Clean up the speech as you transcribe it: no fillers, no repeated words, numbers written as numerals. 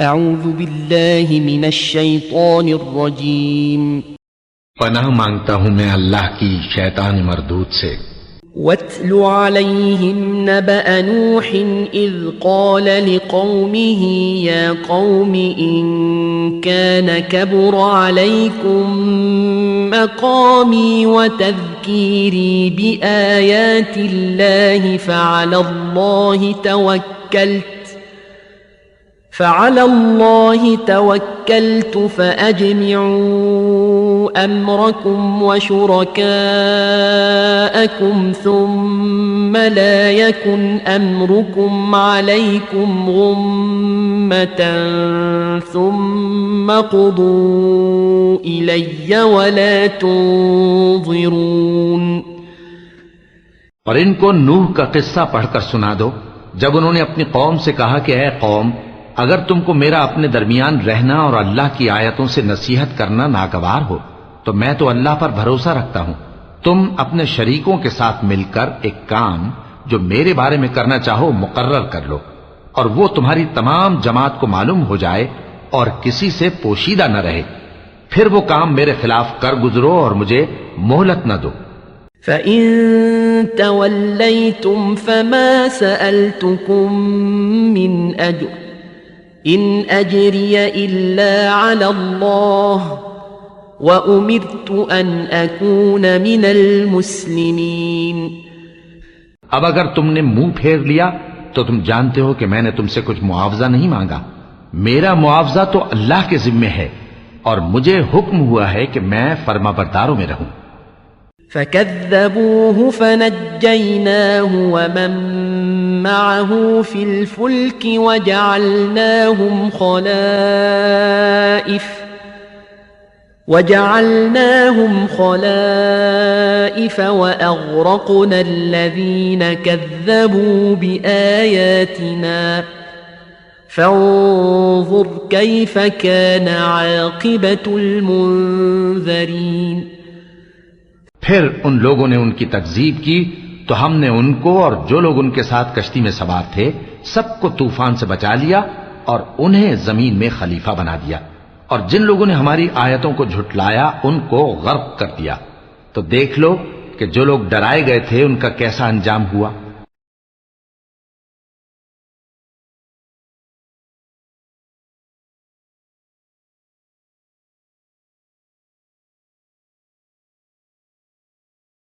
اعوذ باللہ من الشیطان الرجیم پناہ مانگتا ہوں میں اللہ کی شیطان مردود سے۔ واتل عليهم نبأ نوح إذ قال لقومه يا قوم إن كان كبر عليكم مقامي وتذكيري بآيات الله فعلى الله توكلت فأجمعوا أمركم وشركاءكم ثم لا يكن أمركم عليكم غمة ثم قضوا إلي ولا تنظرون۔ اور ان کو نوح کا قصہ پڑھ کر سنا دو جب انہوں نے اپنی قوم سے کہا کہ اے قوم، اگر تم کو میرا اپنے درمیان رہنا اور اللہ کی آیتوں سے نصیحت کرنا ناگوار ہو تو میں تو اللہ پر بھروسہ رکھتا ہوں، تم اپنے شریکوں کے ساتھ مل کر ایک کام جو میرے بارے میں کرنا چاہو مقرر کر لو، اور وہ تمہاری تمام جماعت کو معلوم ہو جائے اور کسی سے پوشیدہ نہ رہے، پھر وہ کام میرے خلاف کر گزرو اور مجھے مہلت نہ دو۔ فَإِن تَوَلَّيْتُمْ فَمَا سَأَلْتُكُم مِّنْ أَجْرٍ إِنْ أَجْرِيَ إِلَّا عَلَى اللَّهِ وَأُمِرْتُ أَنْ أَكُونَ مِنَ الْمُسْلِمِينَ۔ اب اگر تم نے منہ پھیر لیا تو تم جانتے ہو کہ میں نے تم سے کچھ معاوضہ نہیں مانگا، میرا معاوضہ تو اللہ کے ذمے ہے، اور مجھے حکم ہوا ہے کہ میں فرما برداروں میں رہوں۔ فَكَذَّبُوهُ فَنَجَّيْنَاهُ وَمَن مَّعَهُ فِي الْفُلْكِ وَجَعَلْنَاهُمْ خَلَائِفَ وَأَغْرَقْنَا الَّذِينَ كَذَّبُوا بِآيَاتِنَا فَانظُرْ كَيْفَ كَانَ عَاقِبَةُ الْمُنذَرِينَ۔ پھر ان لوگوں نے ان کی تکذیب کی تو ہم نے ان کو اور جو لوگ ان کے ساتھ کشتی میں سوار تھے سب کو طوفان سے بچا لیا اور انہیں زمین میں خلیفہ بنا دیا، اور جن لوگوں نے ہماری آیتوں کو جھٹلایا ان کو غرق کر دیا۔ تو دیکھ لو کہ جو لوگ ڈرائے گئے تھے ان کا کیسا انجام ہوا۔